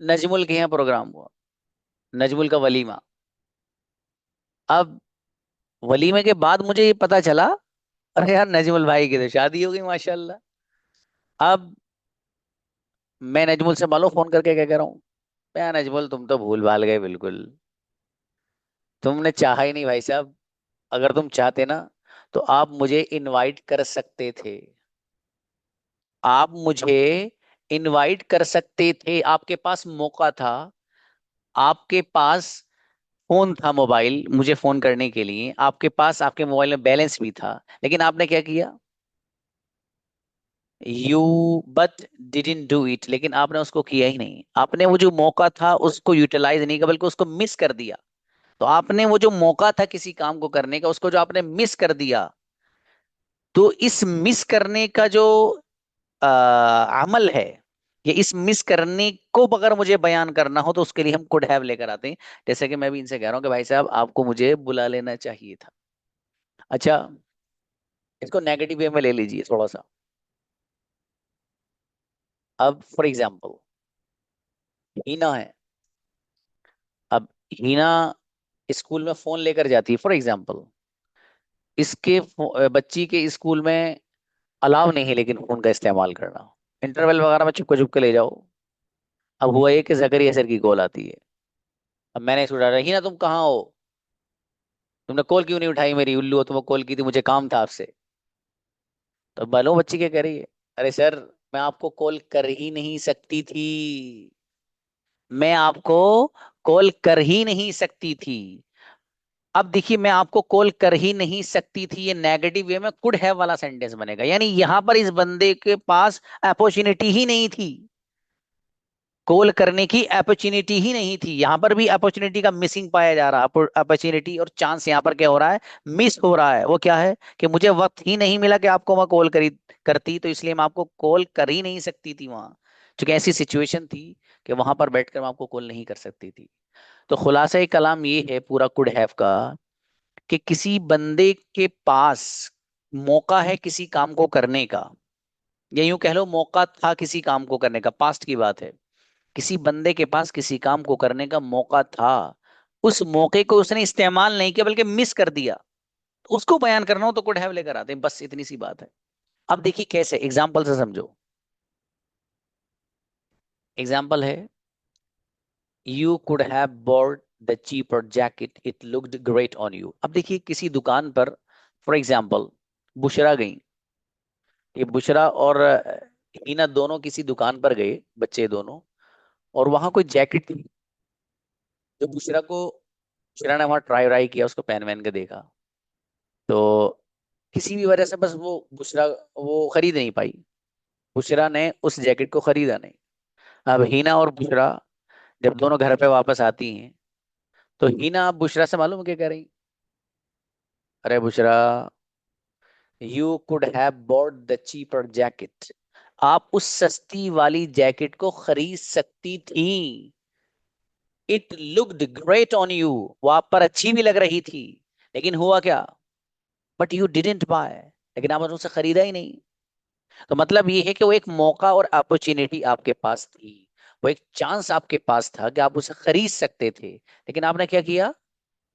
नजमुल के यहाँ प्रोग्राम हुआ, नजमुल का वलीमा। अब वलीमे के बाद मुझे ये पता चला, अरे यार नजमुल भाई की तो शादी हो गई माशाल्लाह। अब मैं नजमुल से मालो फोन करके क्या कह रहा हूँ, यार नजमुल तुम तो भूल भाल गए बिल्कुल, तुमने चाहा ही नहीं भाई साहब। अगर तुम चाहते ना तो आप मुझे इनवाइट कर सकते थे, आप मुझे इनवाइट कर सकते थे, आपके पास मौका था, आपके पास फोन था, मोबाइल मुझे फोन करने के लिए, आपके पास आपके मोबाइल में बैलेंस भी था, लेकिन आपने क्या किया, you but didn't do it. लेकिन आपने उसको किया ही नहीं, आपने वो जो मौका था उसको यूटिलाइज नहीं किया, बल्कि उसको मिस कर दिया। तो आपने वो जो मौका था किसी काम को करने का, उसको जो आपने मिस कर दिया, तो इस मिस करने का जो अमल है, ये इस मिस करने को अगर मुझे बयान करना हो तो उसके लिए हम कुड हैव लेकर आते हैं। जैसे कि मैं भी इनसे कह रहा हूँ कि भाई साहब आपको मुझे बुला लेना चाहिए था। अच्छा, इसको नेगेटिव वे में ले लीजिए थोड़ा सा। अब फॉर एग्जाम्पल हीना है। अब हीना स्कूल में फोन लेकर जाती है फॉर एग्जाम्पल। इसके बच्ची के स्कूल में अलाउ नहीं है लेकिन फोन का इस्तेमाल करना। इंटरवल वगैरह में चुपके चुपके ले जाओ। अब हुआ ये कि जकरिया सर की कॉल आती है। अब मैंने इसको डाला, हीना तुम कहाँ हो, तुमने कॉल क्यों नहीं उठाई मेरी, उल्लू हो, तुम्हें कॉल की थी, मुझे काम था आपसे। तो मालूम बच्ची क्या कह रही है, अरे सर मैं आपको कॉल कर ही नहीं सकती थी, मैं आपको कॉल कर ही नहीं सकती थी। अब देखिए, मैं आपको कॉल कर ही नहीं सकती थी, ये नेगेटिव वे में कुड हैव वाला सेंटेंस बनेगा। यानी यहां पर इस बंदे के पास अपॉर्चुनिटी ही नहीं थी, कॉल करने की अपॉर्चुनिटी ही नहीं थी। यहां पर भी अपॉर्चुनिटी का मिसिंग पाया जा रहा है। अपॉर्चुनिटी और चांस यहां पर क्या हो रहा है, मिस हो रहा है। वो क्या है कि मुझे वक्त ही नहीं मिला कि आपको मैं कॉल करी करती, तो इसलिए मैं आपको कॉल कर ही नहीं सकती थी वहां, क्योंकि ऐसी सिचुएशन थी कि वहां पर बैठकर मैं आपको कॉल नहीं कर सकती थी। तो खुलासा कलाम ये है पूरा कुड हैव का, कि किसी बंदे के पास मौका है किसी काम को करने का, या यूं कह लो मौका था किसी काम को करने का, पास्ट की बात है। किसी बंदे के पास किसी काम को करने का मौका था, उस मौके को उसने इस्तेमाल नहीं किया बल्कि मिस कर दिया, तो उसको बयान करना हो तो कुड हैव लेकर आते हैं, बस इतनी सी बात है। अब देखिए कैसे, एग्जाम्पल से समझो। एग्जाम्पल है, you could have bought the cheaper jacket, it looked great on you. अब देखिए किसी दुकान पर फॉर एग्जाम्पल बुशरा गई, ये बुशरा और हीना दोनों किसी दुकान पर गए, बच्चे दोनों, और वहां कोई जैकेट थी जो बुशरा ने वहां ट्राई व्राई किया, उसको पहन वहन के देखा, तो किसी भी वजह से बस वो बुशरा वो खरीद नहीं पाई, बुशरा ने उस जैकेट को खरीदा नहीं। अब हीना और बुशरा जब दोनों घर पे वापस आती हैं, तो हीना अब बुशरा से मालूम है क्या कह रही, अरे Bushra, you could have bought the cheaper jacket, आप उस सस्ती वाली जैकेट को खरीद सकती थी, it looked great on you, वो आप पर अच्छी भी लग रही थी, लेकिन हुआ क्या, बट यू डिडंट बाय, लेकिन आपने उसे खरीदा ही नहीं। तो मतलब ये है कि वो एक मौका और अपॉर्चुनिटी आपके पास थी, वो एक चांस आपके पास था कि आप उसे खरीद सकते थे, लेकिन आपने क्या किया,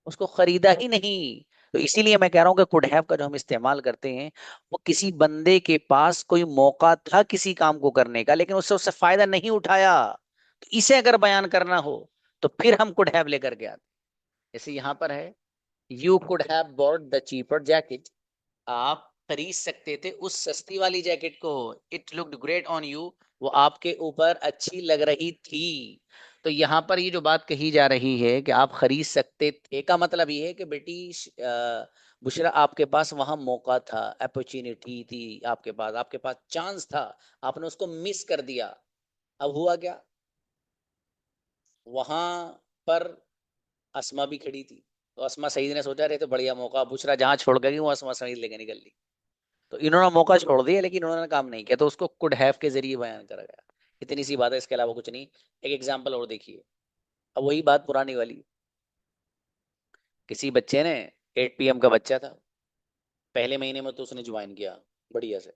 उसको खरीदा ही नहीं। तो इसीलिए मैं कह रहा हूं कि कुड हैव का जो हम इस्तेमाल करते हैं, वो किसी बंदे के पास कोई मौका था किसी काम को करने का, लेकिन उससे उससे फायदा नहीं उठाया, तो इसे अगर बयान करना हो तो फिर हम कुड हैव लेकर के आते। जैसे यहां पर है, you could have bought the cheaper jacket, आप खरीद सकते थे उस सस्ती वाली जैकेट को, it looked great on you, वो आपके ऊपर अच्छी लग रही थी। तो यहाँ पर ये जो बात कही जा रही है कि आप खरीद सकते थे, का मतलब ये है कि बेटी बुशरा, आपके पास वहां मौका था, अपॉर्चुनिटी थी आपके पास चांस था, आपने उसको मिस कर दिया। अब हुआ क्या, वहां पर अस्मा भी खड़ी थी, तो अस्मा सईद ने सोचा रहे तो बढ़िया मौका, बुशरा जहां छोड़ गई वो अस्मा सईद लेके निकल ली, तो इन्होंने मौका छोड़ दिया लेकिन उन्होंने काम नहीं किया, तो उसको कुड हैव के जरिए बयान करा गया। इतनी सी बात है, इसके अलावा कुछ नहीं। एक एग्जांपल और देखिए, अब वही बात पुरानी वाली, किसी बच्चे ने 8 PM का बच्चा था, पहले महीने में तो उसने ज्वाइन किया बढ़िया से,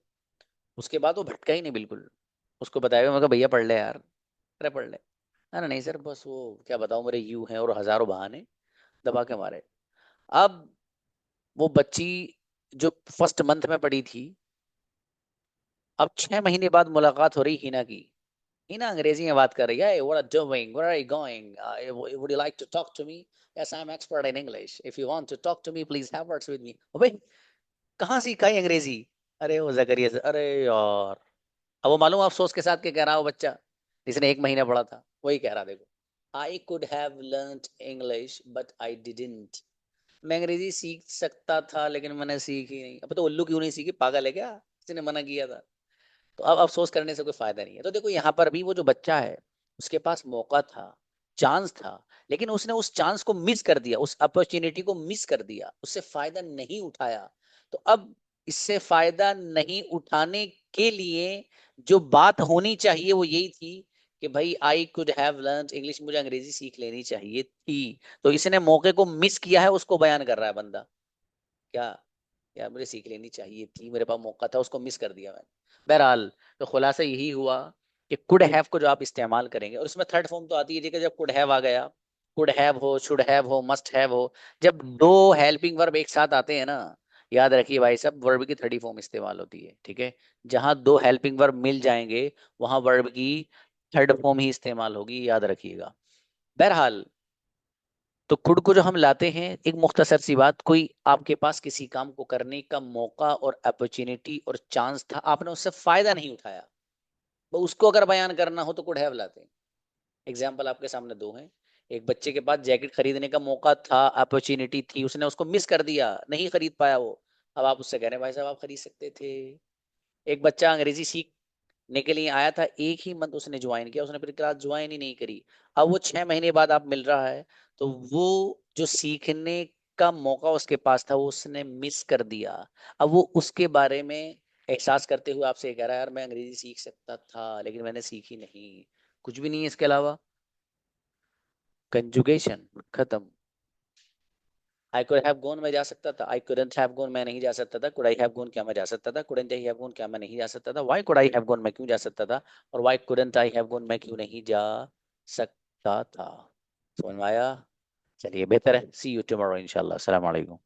उसके बाद वो भटका ही नहीं बिल्कुल। उसको बताया, मैं कहा भैया पढ़ ले यार, अरे पढ़ ले, अरे नहीं सर बस वो क्या बताऊं, मेरे यू हैं और हजारों बहाने दबा के मारे। अब वो बच्ची जो फर्स्ट मंथ में पढ़ी थी, अब 6 महीने बाद मुलाकात हो रही हिना की, हिना अंग्रेजी में बात कर रही है, what are doing, where are you going, would you like to talk to me, yes I'm expert in English, if you want to talk to me please have words with me। अबे कहाँ सीखा है अंग्रेजी, अरे वो जकरिया से, अरे यार। अब वो मालूम अफसोस के साथ क्या कह रहा है वो बच्चा जिसने 1 महीना पढ़ा था, वही कह रहा, देखो, I could have learned English but I didn't, मैं अंग्रेजी सीख सकता था लेकिन मैंने सीखी नहीं। अब तो उल्लू क्यों नहीं सीखी, पागल है क्या, किसी ने मना किया था। तो अब अफसोस करने से कोई फायदा नहीं है। तो देखो यहाँ पर भी वो जो बच्चा है, उसके पास मौका था, चांस था, लेकिन उसने उस चांस को मिस कर दिया, उस अपॉर्चुनिटी को मिस कर दिया, उससे फायदा नहीं उठाया। तो अब इससे फायदा नहीं उठाने के लिए जो बात होनी चाहिए वो यही थी कि भाई I could have learn English, मुझे अंग्रेजी सीख लेनी चाहिए थी। तो इसने मौके को मिस किया है, उसको बयान कर रहा है बंदा क्या, यार मुझे सीख लेनी चाहिए थी, मेरे पास मौका था, उसको मिस कर दिया मैंने। बहरहाल तो खुलासा यही हुआ कि कुड हैव को जो आप इस्तेमाल करेंगे, और उसमें थर्ड फॉर्म तो आती है कि जब कुड हैव आ गया, कुड हैव हो, शुड हैव हो, मस्ट हैव हो, जब दो हेल्पिंग वर्ब एक साथ आते हैं ना, याद रखिए भाई साहब, वर्ब की थर्ड फॉर्म इस्तेमाल होती है। ठीक है, जहां दो हेल्पिंग वर्ब मिल जाएंगे वहां वर्ब की थर्ड फॉर्म ही इस्तेमाल होगी, याद रखिएगा। बहरहाल तो खुद को जो हम लाते हैं, एक मुख्तसर सी बात, कोई आपके पास किसी काम को करने का मौका और अपॉर्चुनिटी और चांस था, आपने उससे फायदा नहीं उठाया, तो उसको अगर बयान करना हो तो कुड हैव लाते हैं। एग्जाम्पल आपके सामने दो हैं। एक बच्चे के पास जैकेट खरीदने का मौका था, अपॉर्चुनिटी थी, उसने उसको मिस कर दिया, नहीं खरीद पाया वो। अब आप उससे कह रहे हैं भाई साहब आप खरीद सकते थे। एक बच्चा अंग्रेजी सीखने के लिए आया था, एक ही मंथ उसने ज्वाइन किया, उसने फिर क्लास ज्वाइन ही नहीं करी। अब वो 6 महीने बाद आप मिल रहा है, तो वो जो सीखने का मौका उसके पास था वो उसने मिस कर दिया। अब वो उसके बारे में एहसास करते हुए आपसे कह रहा है, यार मैं अंग्रेजी सीख सकता था लेकिन मैंने सीखी नहीं। कुछ भी नहीं है इसके अलावा, कंजुगेशन खत्म। आई कुड हैव गॉन, मैं जा सकता था। आई कुडंट हैव गॉन, मैं नहीं जा सकता था। कुड आई हैव गॉन, क्या मैं जा सकता था। कुडंट आई हैव गॉन, क्या मैं नहीं जा सकता था। Why could I have gone, मैं क्यों जा सकता था। और why couldn't I have gone, मैं क्यों नहीं जा सकता था। समझ में आया? चलिए बेहतर है। सी यू टुमारो इंशाल्लाह। अस्सलाम वालेकुम।